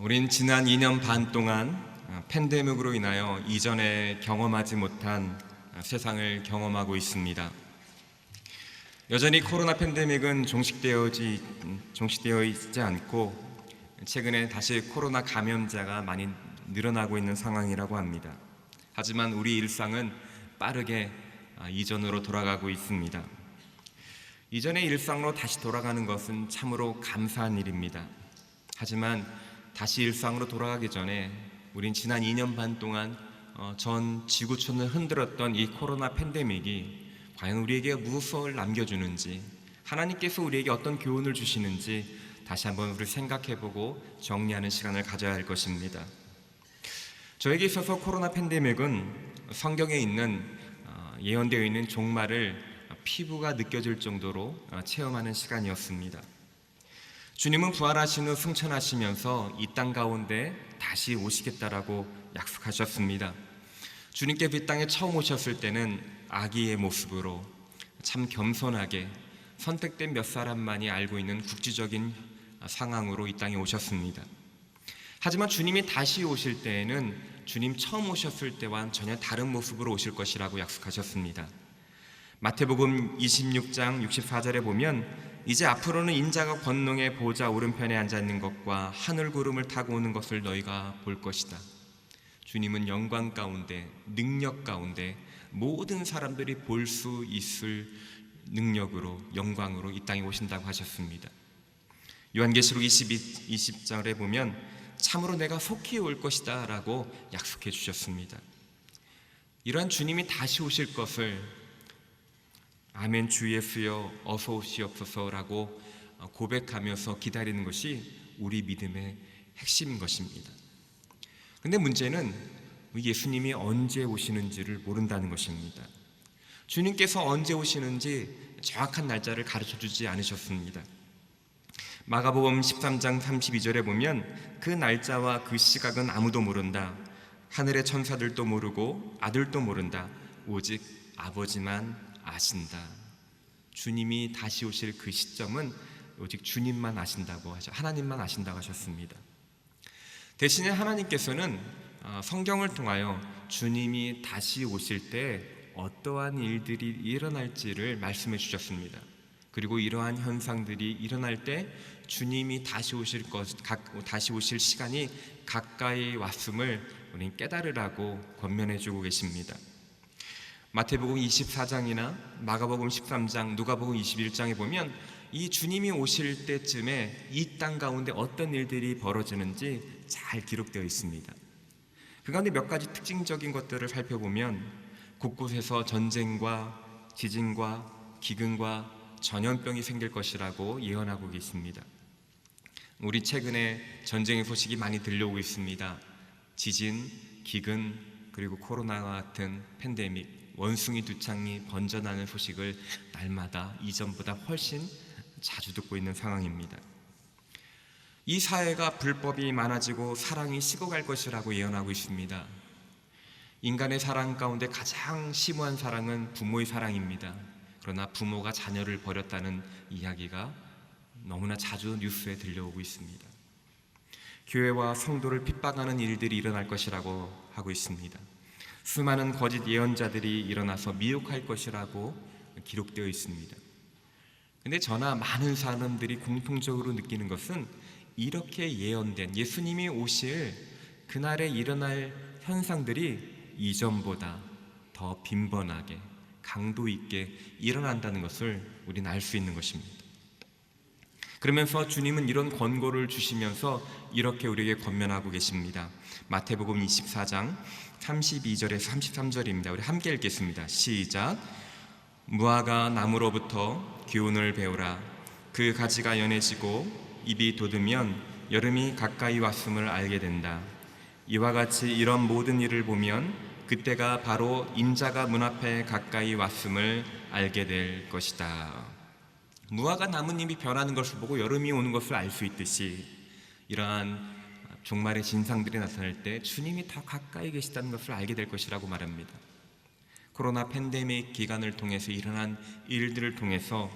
우린 지난 2년 반 동안 팬데믹으로 인하여 이전에 경험하지 못한 세상을 경험하고 있습니다. 여전히 코로나 팬데믹은 종식되어 있지 않고 최근에 다시 코로나 감염자가 많이 늘어나고 있는 상황이라고 합니다. 하지만 우리 일상은 빠르게 이전으로 돌아가고 있습니다. 이전의 일상으로 다시 돌아가는 것은 참으로 감사한 일입니다. 하지만 다시 일상으로 돌아가기 전에 우린 지난 2년 반 동안 전 지구촌을 흔들었던 이 코로나 팬데믹이 과연 우리에게 무엇을 남겨주는지, 하나님께서 우리에게 어떤 교훈을 주시는지 다시 한번 우리 생각해보고 정리하는 시간을 가져야 할 것입니다. 저에게 있어서 코로나 팬데믹은 성경에 있는 예언되어 있는 종말을 피부가 느껴질 정도로 체험하는 시간이었습니다. 주님은 부활하신 후 승천하시면서 이 땅 가운데 다시 오시겠다라고 약속하셨습니다. 주님께서 이 땅에 처음 오셨을 때는 아기의 모습으로 참 겸손하게 선택된 몇 사람만이 알고 있는 국지적인 상황으로 이 땅에 오셨습니다. 하지만 주님이 다시 오실 때에는 주님 처음 오셨을 때와는 전혀 다른 모습으로 오실 것이라고 약속하셨습니다. 마태복음 26장 64절에 보면 이제 앞으로는 인자가 권능의 보좌 오른편에 앉아 있는 것과 하늘 구름을 타고 오는 것을 너희가 볼 것이다. 주님은 영광 가운데, 능력 가운데 모든 사람들이 볼 수 있을 능력으로, 영광으로 이 땅에 오신다고 하셨습니다. 요한계시록 20절에 보면 참으로 내가 속히 올 것이다 라고 약속해 주셨습니다. 이러한 주님이 다시 오실 것을 아멘 주 예수여 어서 오시옵소서라고 고백하면서 기다리는 것이 우리 믿음의 핵심인 것입니다. 그런데 문제는 예수님이 언제 오시는지를 모른다는 것입니다. 주님께서 언제 오시는지 정확한 날짜를 가르쳐주지 않으셨습니다. 마가복음 13장 32절에 보면 그 날짜와 그 시각은 아무도 모른다. 하늘의 천사들도 모르고 아들도 모른다. 오직 아버지만 아신다. 주님이 다시 오실 그 시점은 오직 주님만 아신다고 하나님만 아신다고 하셨습니다. 대신에 하나님께서는 성경을 통하여 주님이 다시 오실 때 어떠한 일들이 일어날지를 말씀해 주셨습니다. 그리고 이러한 현상들이 일어날 때 주님이 다시 오실 시간이 가까이 왔음을 우리는 깨달으라고 권면해 주고 계십니다. 마태복음 24장이나 마가복음 13장, 누가복음 21장에 보면 이 주님이 오실 때쯤에 이 땅 가운데 어떤 일들이 벌어지는지 잘 기록되어 있습니다. 그 가운데 몇 가지 특징적인 것들을 살펴보면 곳곳에서 전쟁과 지진과 기근과 전염병이 생길 것이라고 예언하고 계십니다. 우리 최근에 전쟁의 소식이 많이 들려오고 있습니다. 지진, 기근, 그리고 코로나와 같은 팬데믹, 원숭이 두창이 번져나는 소식을 날마다 이전보다 훨씬 자주 듣고 있는 상황입니다. 이 사회가 불법이 많아지고 사랑이 식어갈 것이라고 예언하고 있습니다. 인간의 사랑 가운데 가장 심오한 사랑은 부모의 사랑입니다. 그러나 부모가 자녀를 버렸다는 이야기가 너무나 자주 뉴스에 들려오고 있습니다. 교회와 성도를 핍박하는 일들이 일어날 것이라고 하고 있습니다. 수많은 거짓 예언자들이 일어나서 미혹할 것이라고 기록되어 있습니다. 그런데 저나 많은 사람들이 공통적으로 느끼는 것은 이렇게 예언된 예수님이 오실 그날에 일어날 현상들이 이전보다 더 빈번하게 강도 있게 일어난다는 것을 우리는 알 수 있는 것입니다. 그러면서 주님은 이런 권고를 주시면서 이렇게 우리에게 권면하고 계십니다. 마태복음 24장 32절에서 33절입니다. 우리 함께 읽겠습니다. 시작. 무화과 나무로부터 교훈을 배우라. 그 가지가 연해지고 잎이 돋으면 여름이 가까이 왔음을 알게 된다. 이와 같이 이런 모든 일을 보면 그때가 바로 인자가 문 앞에 가까이 왔음을 알게 될 것이다. 무화과 나뭇잎이 변하는 것을 보고 여름이 오는 것을 알 수 있듯이 이러한 종말의 진상들이 나타날 때 주님이 더 가까이 계시다는 것을 알게 될 것이라고 말합니다. 코로나 팬데믹 기간을 통해서 일어난 일들을 통해서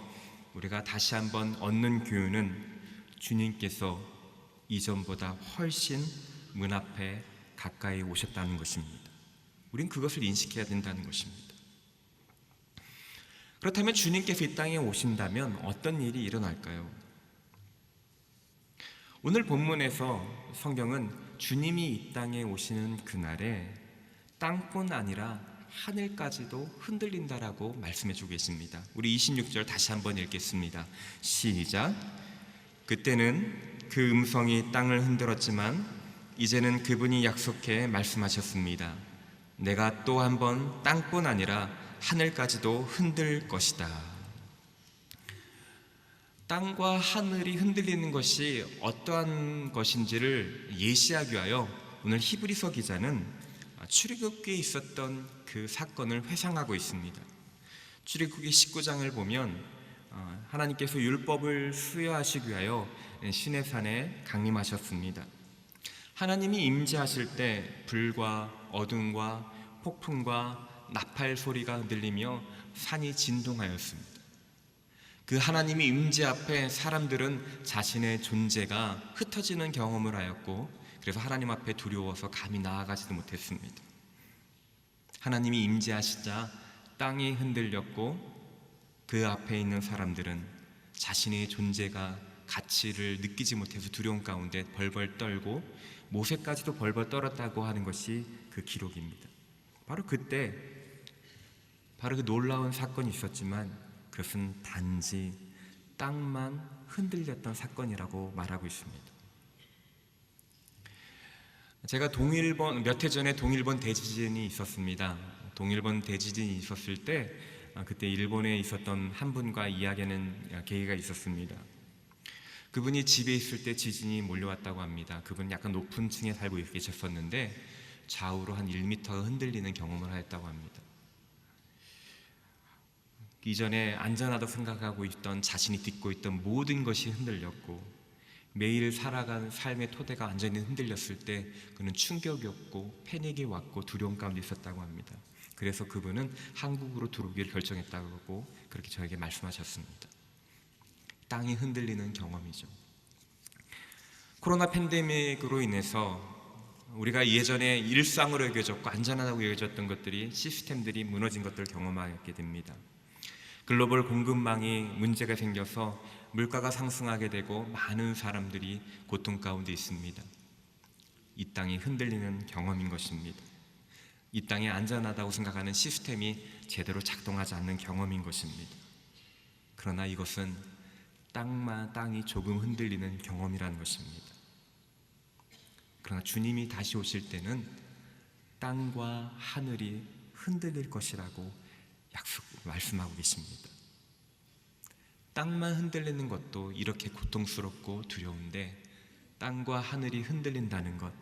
우리가 다시 한번 얻는 교훈은 주님께서 이전보다 훨씬 문 앞에 가까이 오셨다는 것입니다. 우린 그것을 인식해야 된다는 것입니다. 그렇다면 주님께서 이 땅에 오신다면 어떤 일이 일어날까요? 오늘 본문에서 성경은 주님이 이 땅에 오시는 그날에 땅뿐 아니라 하늘까지도 흔들린다라고 말씀해주고 계십니다. 우리 26절 다시 한번 읽겠습니다. 시작. 그때는 그 음성이 땅을 흔들었지만 이제는 그분이 약속해 말씀하셨습니다. 내가 또 한 번 땅뿐 아니라 하늘까지도 흔들 것이다. 땅과 하늘이 흔들리는 것이 어떠한 것인지를 예시하기 위하여 오늘 히브리서 기자는 출애굽기에 있었던 그 사건을 회상하고 있습니다. 출애굽기 19장을 보면 하나님께서 율법을 수여하시기 위하여 시내산에 강림하셨습니다. 하나님이 임재하실 때 불과 어둠과 폭풍과 나팔 소리가 들리며 산이 진동하였습니다. 그 하나님의 임재 앞에 사람들은 자신의 존재가 흩어지는 경험을 하였고, 그래서 하나님 앞에 두려워서 감히 나아가지도 못했습니다. 하나님이 임재하시자 땅이 흔들렸고, 그 앞에 있는 사람들은 자신의 존재가 가치를 느끼지 못해서 두려움 가운데 벌벌 떨고 모세까지도 벌벌 떨었다고 하는 것이 그 기록입니다. 바로 그때 바로 그 놀라운 사건이 있었지만 그것은 단지 땅만 흔들렸던 사건이라고 말하고 있습니다. 제가 몇 해 전에 동일본 대지진이 있었습니다. 동일본 대지진이 있었을 때 그때 일본에 있었던 한 분과 이야기하는 계기가 있었습니다. 그분이 집에 있을 때 지진이 몰려왔다고 합니다. 그분은 약간 높은 층에 살고 계셨었는데 좌우로 한 1m가 흔들리는 경험을 하였다고 합니다. 이전에 안전하다고 생각하고 있던 자신이 딛고 있던 모든 것이 흔들렸고 매일 살아가는 삶의 토대가 완전히 흔들렸을 때 그는 충격이었고 패닉이 왔고 두려움 가운데 있었다고 합니다. 그래서 그분은 한국으로 들어오기를 결정했다고 그렇게 저에게 말씀하셨습니다. 땅이 흔들리는 경험이죠. 코로나 팬데믹으로 인해서 우리가 예전에 일상으로 여겨졌고 안전하다고 여겨졌던 것들이 시스템들이 무너진 것들을 경험하게 됩니다. 글로벌 공급망이 문제가 생겨서 물가가 상승하게 되고 많은 사람들이 고통 가운데 있습니다. 이 땅이 흔들리는 경험인 것입니다. 이 땅이 안전하다고 생각하는 시스템이 제대로 작동하지 않는 경험인 것입니다. 그러나 이것은 땅이 조금 흔들리는 경험이라는 것입니다. 그러나 주님이 다시 오실 때는 땅과 하늘이 흔들릴 것이라고 말씀하고 계십니다. 땅만 흔들리는 것도 이렇게 고통스럽고 두려운데 땅과 하늘이 흔들린다는 것,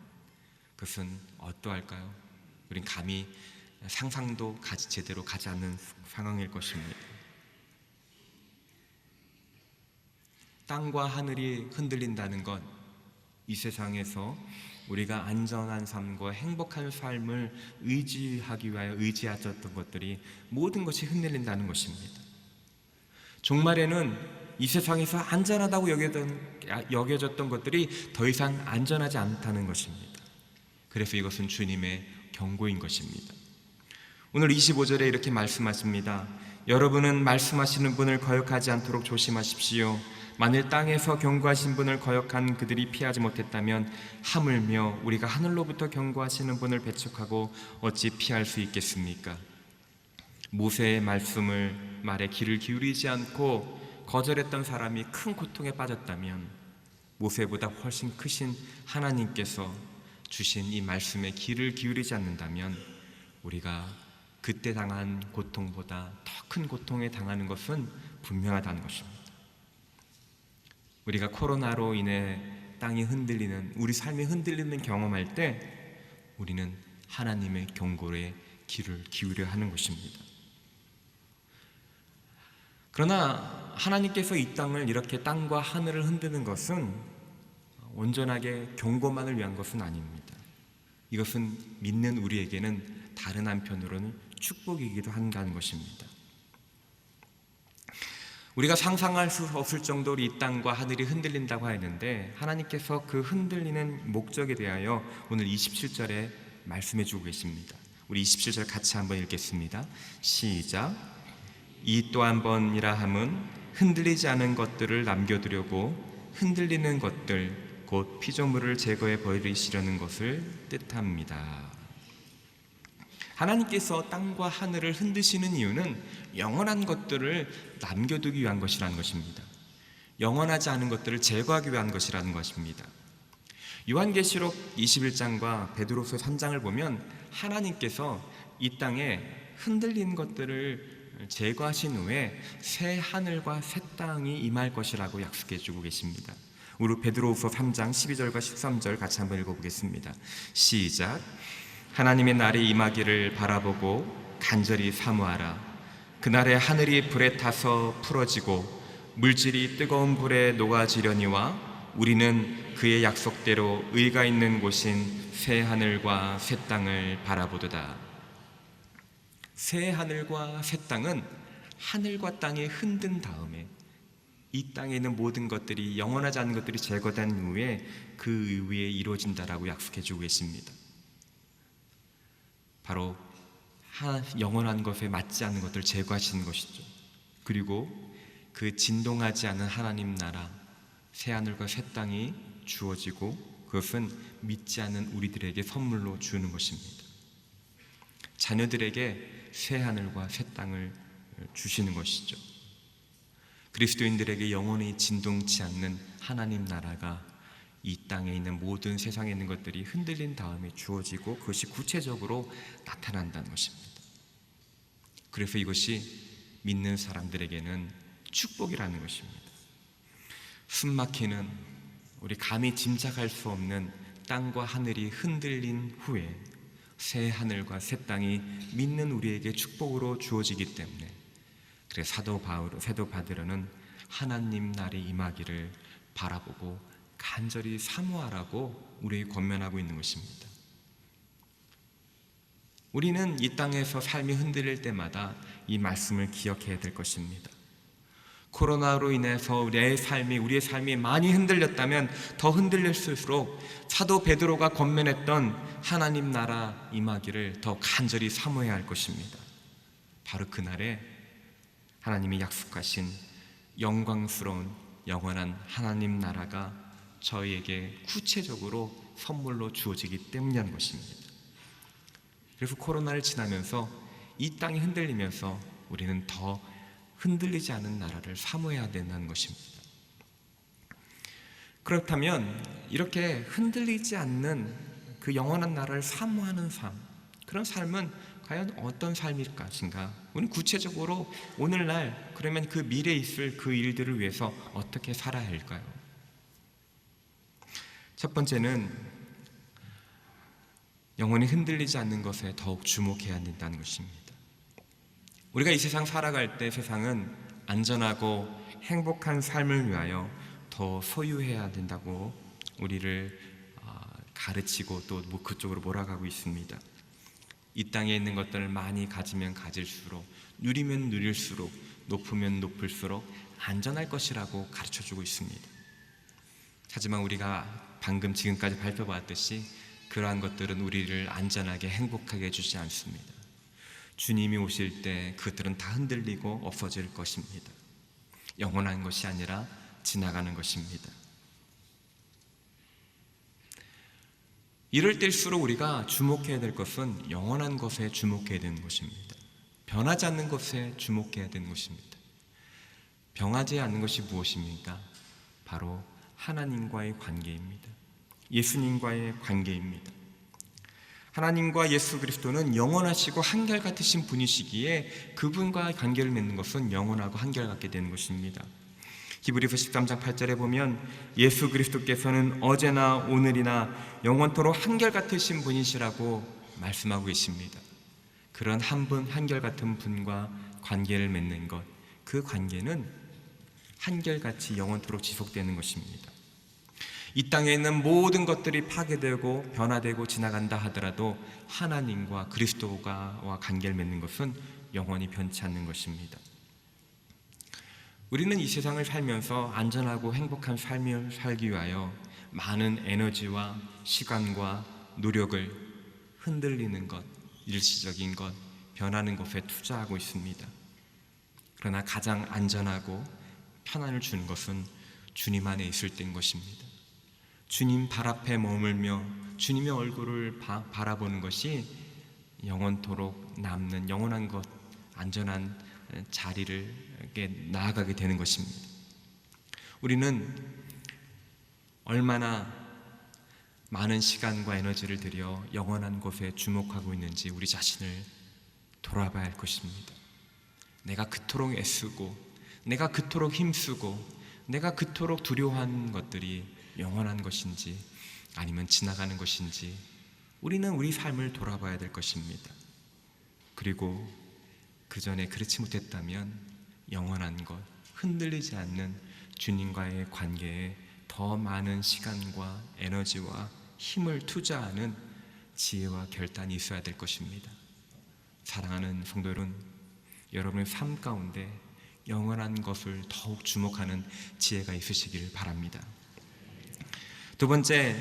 그것은 어떠할까요? 우린 감히 상상도 제대로 가지 않는 상황일 것입니다. 땅과 하늘이 흔들린다는 것, 이 세상에서 우리가 안전한 삶과 행복한 삶을 의지하기 위하여 의지하셨던 것들이 모든 것이 흔들린다는 것입니다. 종말에는 이 세상에서 안전하다고 여겨졌던 것들이 더 이상 안전하지 않다는 것입니다. 그래서 이것은 주님의 경고인 것입니다. 오늘 25절에 이렇게 말씀하십니다. 여러분은 말씀하시는 분을 거역하지 않도록 조심하십시오. 만일 땅에서 경고하신 분을 거역한 그들이 피하지 못했다면 하물며 우리가 하늘로부터 경고하시는 분을 배척하고 어찌 피할 수 있겠습니까? 모세의 말에 귀를 기울이지 않고 거절했던 사람이 큰 고통에 빠졌다면 모세보다 훨씬 크신 하나님께서 주신 이 말씀에 귀를 기울이지 않는다면 우리가 그때 당한 고통보다 더 큰 고통에 당하는 것은 분명하다는 것입니다. 우리가 코로나로 인해 땅이 흔들리는, 우리 삶이 흔들리는 경험할 때 우리는 하나님의 경고에 귀를 기울여야 하는 것입니다. 그러나 하나님께서 이 땅을 이렇게 땅과 하늘을 흔드는 것은 온전하게 경고만을 위한 것은 아닙니다. 이것은 믿는 우리에게는 다른 한편으로는 축복이기도 한다는 것입니다. 우리가 상상할 수 없을 정도로 이 땅과 하늘이 흔들린다고 하였는데, 하나님께서 그 흔들리는 목적에 대하여 오늘 27절에 말씀해 주고 계십니다. 우리 27절 같이 한번 읽겠습니다. 시작. 이 또 한 번이라 함은 흔들리지 않은 것들을 남겨두려고 흔들리는 것들 곧 피조물을 제거해 버리시려는 것을 뜻합니다. 하나님께서 땅과 하늘을 흔드시는 이유는 영원한 것들을 남겨두기 위한 것이라는 것입니다. 영원하지 않은 것들을 제거하기 위한 것이라는 것입니다. 요한계시록 21장과 베드로서 3장을 보면 하나님께서 이 땅에 흔들린 것들을 제거하신 후에 새 하늘과 새 땅이 임할 것이라고 약속해 주고 계십니다. 우리 베드로서 3장 12절과 13절 같이 한번 읽어보겠습니다. 시작. 하나님의 날이 임하기를 바라보고 간절히 사모하라. 그날에 하늘이 불에 타서 풀어지고 물질이 뜨거운 불에 녹아지려니와 우리는 그의 약속대로 의가 있는 곳인 새 하늘과 새 땅을 바라보도다. 새 하늘과 새 땅은 하늘과 땅이 흔든 다음에 이 땅에 있는 모든 것들이 영원하지 않은 것들이 제거된 후에 그 위에 이루어진다라고 약속해 주고 계십니다. 바로 영원한 것에 맞지 않는 것들을 제거하시는 것이죠. 그리고 그 진동하지 않은 하나님 나라 새하늘과 새 땅이 주어지고 그것은 믿지 않는 우리들에게 선물로 주는 것입니다. 자녀들에게 새하늘과 새 땅을 주시는 것이죠. 그리스도인들에게 영원히 진동치 않는 하나님 나라가 이 땅에 있는 모든 세상에 있는 것들이 흔들린 다음에 주어지고 그것이 구체적으로 나타난다는 것입니다. 그래서 이것이 믿는 사람들에게는 축복이라는 것입니다. 숨막히는 우리 감히 짐작할 수 없는 땅과 하늘이 흔들린 후에 새 하늘과 새 땅이 믿는 우리에게 축복으로 주어지기 때문에 그래서 사도 바드로는 하나님 날이 임하기를 바라보고 간절히 사모하라고 우리에게 권면하고 있는 것입니다. 우리는 이 땅에서 삶이 흔들릴 때마다 이 말씀을 기억해야 될 것입니다. 코로나로 인해서 우리의 삶이 많이 흔들렸다면 더 흔들릴수록 사도 베드로가 권면했던 하나님 나라 임하기를 더 간절히 사모해야 할 것입니다. 바로 그날에 하나님이 약속하신 영광스러운 영원한 하나님 나라가 저희에게 구체적으로 선물로 주어지기 때문이라는 것입니다. 그래서 코로나를 지나면서 이 땅이 흔들리면서 우리는 더 흔들리지 않은 나라를 사모해야 된다는 것입니다. 그렇다면 이렇게 흔들리지 않는 그 영원한 나라를 사모하는 삶, 그런 삶은 과연 어떤 삶일 것인가? 우리는 구체적으로 오늘날 그러면 그 미래에 있을 그 일들을 위해서 어떻게 살아야 할까요? 첫 번째는 영원히 흔들리지 않는 것에 더욱 주목해야 된다는 것입니다. 우리가 이 세상 살아갈 때 세상은 안전하고 행복한 삶을 위하여 더 소유해야 된다고 우리를 가르치고 또 그쪽으로 몰아가고 있습니다. 이 땅에 있는 것들을 많이 가지면 가질수록, 누리면 누릴수록, 높으면 높을수록 안전할 것이라고 가르쳐주고 있습니다. 하지만 우리가 방금 지금까지 발표받았듯이 그러한 것들은 우리를 안전하게 행복하게 해주지 않습니다. 주님이 오실 때 그것들은 다 흔들리고 없어질 것입니다. 영원한 것이 아니라 지나가는 것입니다. 이럴 때일수록 우리가 주목해야 될 것은 영원한 것에 주목해야 되는 것입니다. 변하지 않는 것에 주목해야 되는 것입니다. 변하지 않는 것이 무엇입니까? 바로 하나님과의 관계입니다. 예수님과의 관계입니다. 하나님과 예수 그리스도는 영원하시고 한결같으신 분이시기에 그분과 관계를 맺는 것은 영원하고 한결같게 되는 것입니다. 히브리서 13장 8절에 보면 예수 그리스도께서는 어제나 오늘이나 영원토록 한결같으신 분이시라고 말씀하고 계십니다. 그런 한 분 한결같은 분과 관계를 맺는 것, 그 관계는 한결같이 영원토록 지속되는 것입니다. 이 땅에 있는 모든 것들이 파괴되고 변화되고 지나간다 하더라도 하나님과 그리스도와 관계를 맺는 것은 영원히 변치 않는 것입니다. 우리는 이 세상을 살면서 안전하고 행복한 삶을 살기 위하여 많은 에너지와 시간과 노력을 흔들리는 것, 일시적인 것, 변하는 것에 투자하고 있습니다. 그러나 가장 안전하고 편안을 주는 것은 주님 안에 있을 때인 것입니다. 주님 발 앞에 머물며 주님의 얼굴을 바라보는 것이 영원토록 남는 영원한 것, 안전한 자리를 나아가게 되는 것입니다. 우리는 얼마나 많은 시간과 에너지를 들여 영원한 것에 주목하고 있는지 우리 자신을 돌아봐야 할 것입니다. 내가 그토록 애쓰고, 내가 그토록 힘쓰고, 내가 그토록 두려워한 것들이 영원한 것인지 아니면 지나가는 것인지 우리는 우리 삶을 돌아봐야 될 것입니다. 그리고 그 전에 그렇지 못했다면 영원한 것, 흔들리지 않는 주님과의 관계에 더 많은 시간과 에너지와 힘을 투자하는 지혜와 결단이 있어야 될 것입니다. 사랑하는 성도 여러분, 여러분의 삶 가운데 영원한 것을 더욱 주목하는 지혜가 있으시길 바랍니다. 두 번째,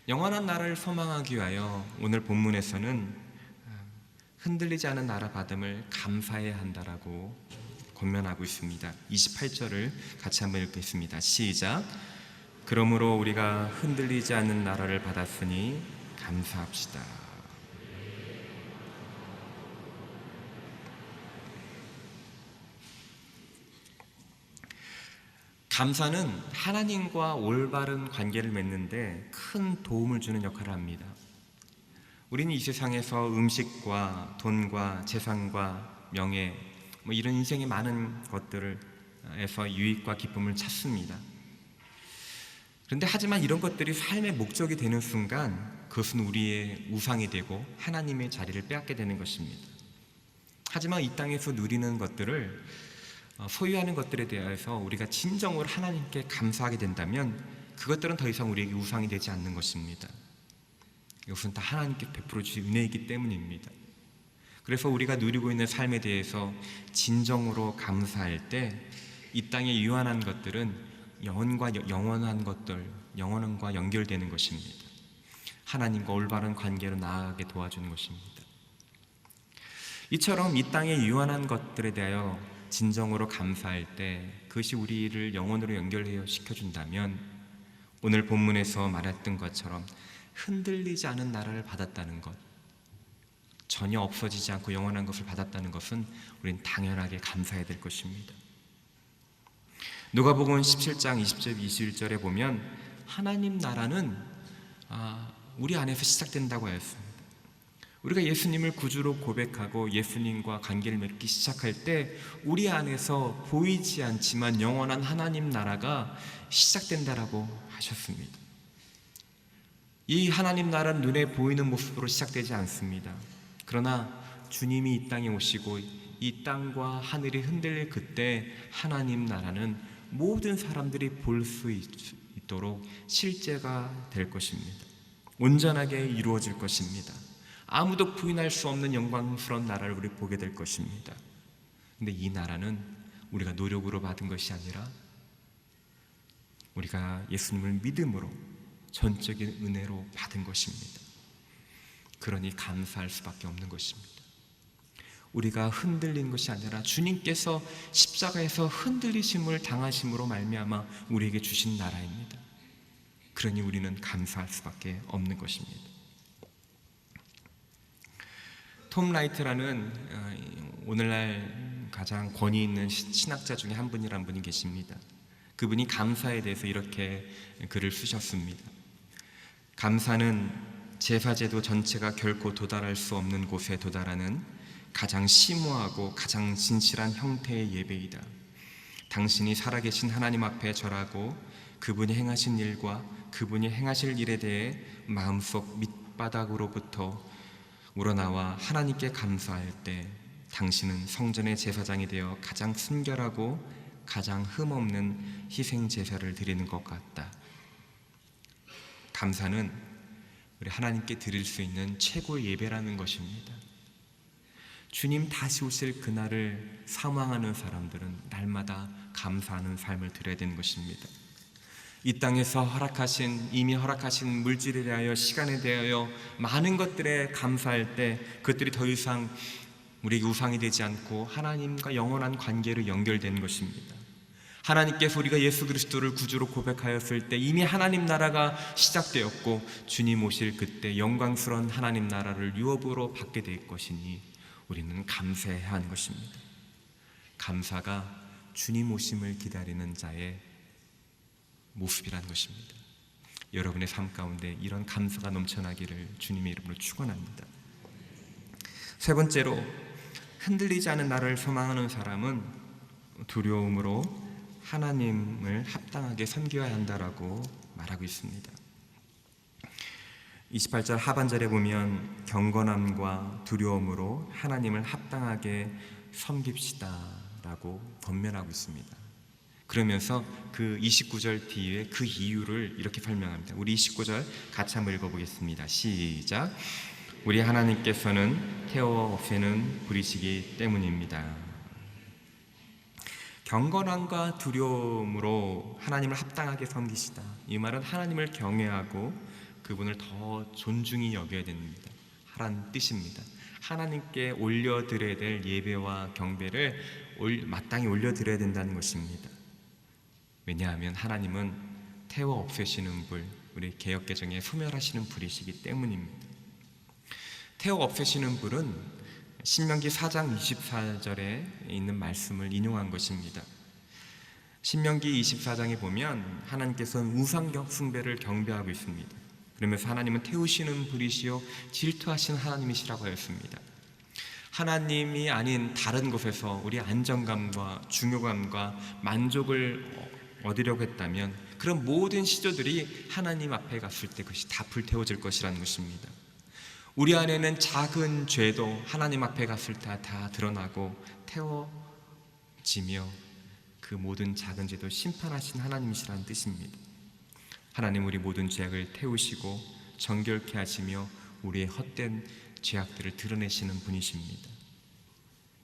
영원한 나라를 소망하기 위하여 오늘 본문에서는 흔들리지 않은 나라 받음을 감사해야 한다라고 권면하고 있습니다. 28절을 같이 한번 읽겠습니다. 시작. 그러므로 우리가 흔들리지 않는 나라를 받았으니 감사합시다. 감사는 하나님과 올바른 관계를 맺는데 큰 도움을 주는 역할을 합니다. 우리는 이 세상에서 음식과 돈과 재산과 명예, 이런 인생의 많은 것들에서 유익과 기쁨을 찾습니다. 그런데 하지만 이런 것들이 삶의 목적이 되는 순간 그것은 우리의 우상이 되고 하나님의 자리를 빼앗게 되는 것입니다. 하지만 이 땅에서 누리는 것들을 소유하는 것들에 대해서 우리가 진정으로 하나님께 감사하게 된다면 그것들은 더 이상 우리에게 우상이 되지 않는 것입니다. 이것은 다 하나님께 베풀어 주신 은혜이기 때문입니다. 그래서 우리가 누리고 있는 삶에 대해서 진정으로 감사할 때 이 땅에 유한한 것들은 영원한 것들, 영원과 연결되는 것입니다. 하나님과 올바른 관계로 나아가게 도와주는 것입니다. 이처럼 이 땅의 유한한 것들에 대하여 진정으로 감사할 때 그것이 우리를 영원으로 연결해 시켜준다면 오늘 본문에서 말했던 것처럼 흔들리지 않은 나라를 받았다는 것, 전혀 없어지지 않고 영원한 것을 받았다는 것은 우리는 당연하게 감사해야 될 것입니다. 누가복음 17장 20절 21절에 보면 하나님 나라는 우리 안에서 시작된다고 하였습니다. 우리가 예수님을 구주로 고백하고 예수님과 관계를 맺기 시작할 때 우리 안에서 보이지 않지만 영원한 하나님 나라가 시작된다라고 하셨습니다. 이 하나님 나라는 눈에 보이는 모습으로 시작되지 않습니다. 그러나 주님이 이 땅에 오시고 이 땅과 하늘이 흔들릴 그때 하나님 나라는 모든 사람들이 볼 수 있도록 실제가 될 것입니다. 온전하게 이루어질 것입니다. 아무도 부인할 수 없는 영광스러운 나라를 우리 보게 될 것입니다. 근데 이 나라는 우리가 노력으로 받은 것이 아니라 우리가 예수님을 믿음으로 전적인 은혜로 받은 것입니다. 그러니 감사할 수밖에 없는 것입니다. 우리가 흔들린 것이 아니라 주님께서 십자가에서 흔들리심을 당하심으로 말미암아 우리에게 주신 나라입니다. 그러니 우리는 감사할 수밖에 없는 것입니다. 톰 라이트라는 오늘날 가장 권위 있는 신학자 중에 한 분이 계십니다. 그분이 감사에 대해서 이렇게 글을 쓰셨습니다. 감사는 제사제도 전체가 결코 도달할 수 없는 곳에 도달하는 가장 심오하고 가장 진실한 형태의 예배이다. 당신이 살아계신 하나님 앞에 절하고 그분이 행하신 일과 그분이 행하실 일에 대해 마음속 밑바닥으로부터 우러나와 하나님께 감사할 때 당신은 성전의 제사장이 되어 가장 순결하고 가장 흠없는 희생 제사를 드리는 것 같다. 감사는 우리 하나님께 드릴 수 있는 최고의 예배라는 것입니다. 주님 다시 오실 그날을 사모하는 사람들은 날마다 감사하는 삶을 드려야 되는 것입니다. 이 땅에서 이미 허락하신 물질에 대하여, 시간에 대하여 많은 것들에 감사할 때 그것들이 더 이상 우리에게 우상이 되지 않고 하나님과 영원한 관계로 연결되는 것입니다. 하나님께서 우리가 예수 그리스도를 구주로 고백하였을 때 이미 하나님 나라가 시작되었고, 주님 오실 그때 영광스러운 하나님 나라를 유업으로 받게 될 것이니 우리는 감사해야 하는 것입니다. 감사가 주님 오심을 기다리는 자의 모습이라는 것입니다. 여러분의 삶 가운데 이런 감사가 넘쳐나기를 주님의 이름으로 축원합니다. 세 번째로, 흔들리지 않은 나를 소망하는 사람은 두려움으로 하나님을 합당하게 섬겨야 한다라고 말하고 있습니다. 28절 하반절에 보면 경건함과 두려움으로 하나님을 합당하게 섬깁시다라고 권면하고 있습니다. 그러면서 그 29절 뒤에 그 이유를 이렇게 설명합니다. 우리 29절 같이 한번 읽어보겠습니다. 시작. 우리 하나님께서는 태워 없애는 불이시기 때문입니다. 경건함과 두려움으로 하나님을 합당하게 섬기시다. 이 말은 하나님을 경외하고 그분을 더 존중히 여겨야 됩니다. 하라는 뜻입니다. 하나님께 올려드려야 될 예배와 경배를 마땅히 올려드려야 된다는 것입니다. 왜냐하면 하나님은 태워 없애시는 불, 우리 개역개정에 소멸하시는 불이시기 때문입니다. 태워 없애시는 불은 신명기 4장 24절에 있는 말씀을 인용한 것입니다. 신명기 24장에 보면 하나님께서는 우상 숭배를 경배하고 있습니다. 그러면서 하나님은 태우시는 불이시요 질투하신 하나님이시라고 하였습니다. 하나님이 아닌 다른 곳에서 우리 안정감과 중요감과 만족을 얻으려고 했다면 그런 모든 시도들이 하나님 앞에 갔을 때 그것이 다 불태워질 것이라는 것입니다. 우리 안에는 작은 죄도 하나님 앞에 갔을 때 다 드러나고 태워지며 그 모든 작은 죄도 심판하신 하나님이시라는 뜻입니다. 하나님 우리 모든 죄악을 태우시고 정결케 하시며 우리의 헛된 죄악들을 드러내시는 분이십니다.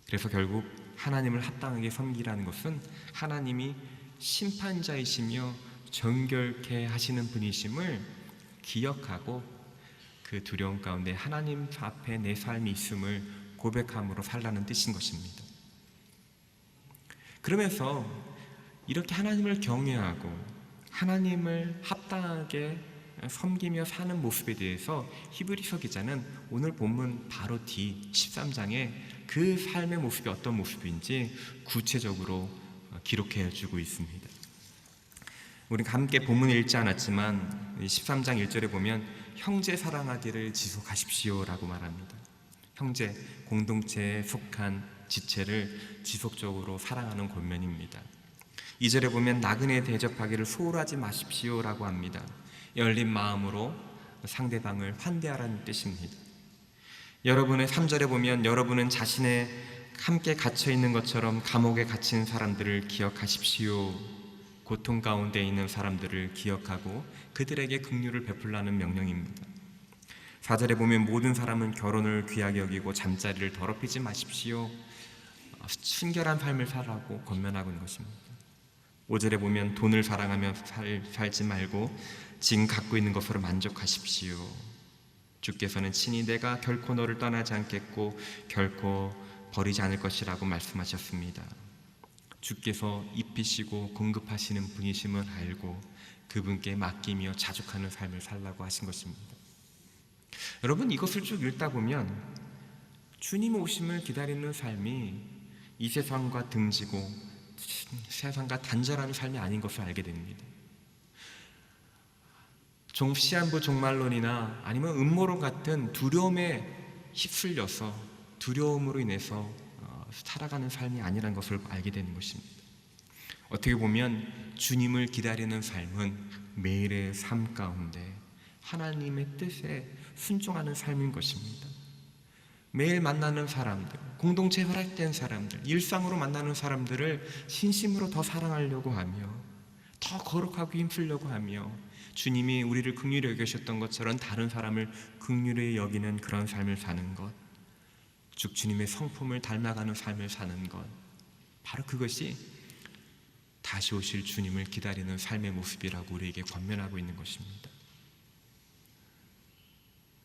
그래서 결국 하나님을 합당하게 섬기라는 것은 하나님이 심판자이시며 정결케 하시는 분이심을 기억하고 그 두려움 가운데 하나님 앞에 내 삶이 있음을 고백함으로 살라는 뜻인 것입니다. 그러면서 이렇게 하나님을 경외하고 하나님을 합당하게 섬기며 사는 모습에 대해서 히브리서 기자는 오늘 본문 바로 뒤 13장에 그 삶의 모습이 어떤 모습인지 구체적으로 기록해 주고 있습니다. 우리가 함께 본문을 읽지 않았지만 13장 1절에 보면 형제 사랑하기를 지속하십시오라고 말합니다. 형제, 공동체에 속한 지체를 지속적으로 사랑하는 권면입니다. 2절에 보면 나그네 대접하기를 소홀하지 마십시오라고 합니다. 열린 마음으로 상대방을 환대하라는 뜻입니다. 여러분의 3절에 보면 여러분은 자신의 함께 갇혀있는 것처럼 감옥에 갇힌 사람들을 기억하십시오. 고통 가운데 있는 사람들을 기억하고 그들에게 긍휼을 베풀라는 명령입니다. 4절에 보면 모든 사람은 결혼을 귀하게 여기고 잠자리를 더럽히지 마십시오. 순결한 삶을 살라고 권면하고 있는 것입니다. 5절에 보면 돈을 사랑하며 살지 말고 지금 갖고 있는 것으로 만족하십시오. 주께서는 친히 내가 결코 너를 떠나지 않겠고 결코 버리지 않을 것이라고 말씀하셨습니다. 주께서 입히시고 공급하시는 분이심을 알고 그분께 맡기며 자족하는 삶을 살라고 하신 것입니다. 여러분, 이것을 쭉 읽다 보면 주님 오심을 기다리는 삶이 이 세상과 등지고 세상과 단절하는 삶이 아닌 것을 알게 됩니다. 시한부 종말론이나 아니면 음모론 같은 두려움에 휩쓸려서 두려움으로 인해서 살아가는 삶이 아니라는 것을 알게 되는 것입니다. 어떻게 보면 주님을 기다리는 삶은 매일의 삶 가운데 하나님의 뜻에 순종하는 삶인 것입니다. 매일 만나는 사람들, 공동체에 허락된 사람들, 일상으로 만나는 사람들을 진심으로 더 사랑하려고 하며 더 거룩하고 힘쓰려고 하며 주님이 우리를 긍휼히 여기셨던 것처럼 다른 사람을 긍휼히 여기는 그런 삶을 사는 것, 주님의 성품을 닮아가는 삶을 사는 것, 바로 그것이 다시 오실 주님을 기다리는 삶의 모습이라고 우리에게 권면하고 있는 것입니다.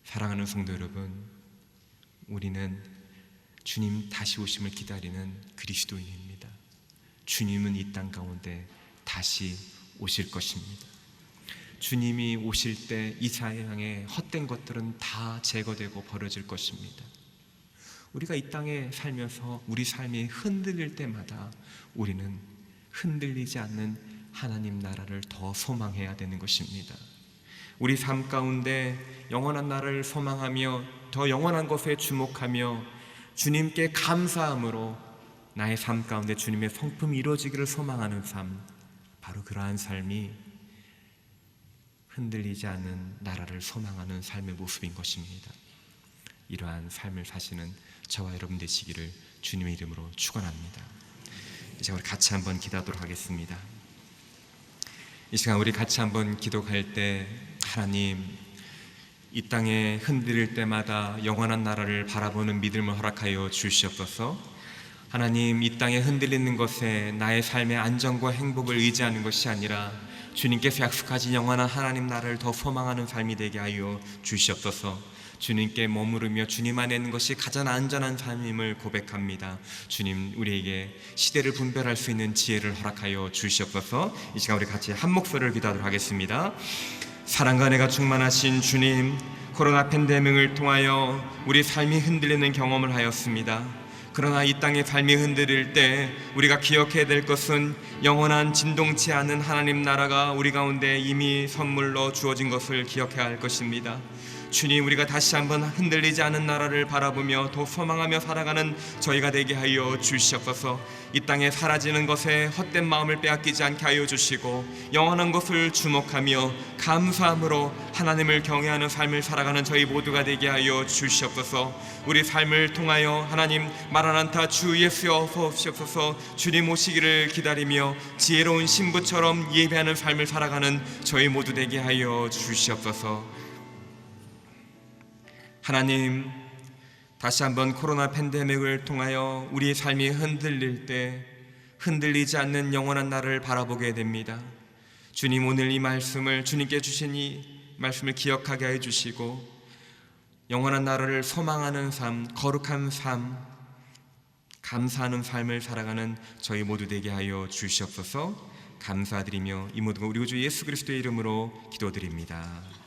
사랑하는 성도 여러분, 우리는 주님 다시 오심을 기다리는 그리스도인입니다. 주님은 이 땅 가운데 다시 오실 것입니다. 주님이 오실 때 이 세상의 헛된 것들은 다 제거되고 버려질 것입니다. 우리가 이 땅에 살면서 우리 삶이 흔들릴 때마다 우리는 흔들리지 않는 하나님 나라를 더 소망해야 되는 것입니다. 우리 삶 가운데 영원한 나라를 소망하며 더 영원한 것에 주목하며 주님께 감사함으로 나의 삶 가운데 주님의 성품이 이루어지기를 소망하는 삶, 바로 그러한 삶이 흔들리지 않는 나라를 소망하는 삶의 모습인 것입니다. 이러한 삶을 사시는 저와 여러분 되시기를 주님의 이름으로 축원합니다. 이제 우리 같이 한번 기도하도록 하겠습니다. 이 시간 우리 같이 한번 기도할 때, 하나님, 이 땅에 흔들릴 때마다 영원한 나라를 바라보는 믿음을 허락하여 주시옵소서. 하나님, 이 땅에 흔들리는 것에 나의 삶의 안정과 행복을 의지하는 것이 아니라 주님께서 약속하신 영원한 하나님 나라를 더 소망하는 삶이 되게 하여 주시옵소서. 주님께 머무르며 주님 안에 있는 것이 가장 안전한 삶임을 고백합니다. 주님, 우리에게 시대를 분별할 수 있는 지혜를 허락하여 주시옵소서. 이 시간 우리 같이 한 목소리를 기도하도록 하겠습니다. 사랑과 은혜가 충만하신 주님, 코로나 팬데믹을 통하여 우리 삶이 흔들리는 경험을 하였습니다. 그러나 이 땅의 삶이 흔들릴 때 우리가 기억해야 될 것은 영원한 진동치 않은 하나님 나라가 우리 가운데 이미 선물로 주어진 것을 기억해야 할 것입니다. 주님, 우리가 다시 한번 흔들리지 않은 나라를 바라보며 더 소망하며 살아가는 저희가 되게 하여 주시옵소서. 이 땅에 사라지는 것에 헛된 마음을 빼앗기지 않게 하여 주시고 영원한 것을 주목하며 감사함으로 하나님을 경외하는 삶을 살아가는 저희 모두가 되게 하여 주시옵소서. 우리 삶을 통하여 하나님, 마라나타 주 예수여 어서 오시옵소서. 주님 오시기를 기다리며 지혜로운 신부처럼 예배하는 삶을 살아가는 저희 모두 되게 하여 주시옵소서. 하나님, 다시 한번 코로나 팬데믹을 통하여 우리의 삶이 흔들릴 때 흔들리지 않는 영원한 나라를 바라보게 됩니다. 주님, 오늘 이 말씀을, 주님께 주신 이 말씀을 기억하게 해주시고 영원한 나라를 소망하는 삶, 거룩한 삶, 감사하는 삶을 살아가는 저희 모두 되게 하여 주시옵소서. 감사드리며 이 모든 거 우리 주 예수 그리스도의 이름으로 기도드립니다.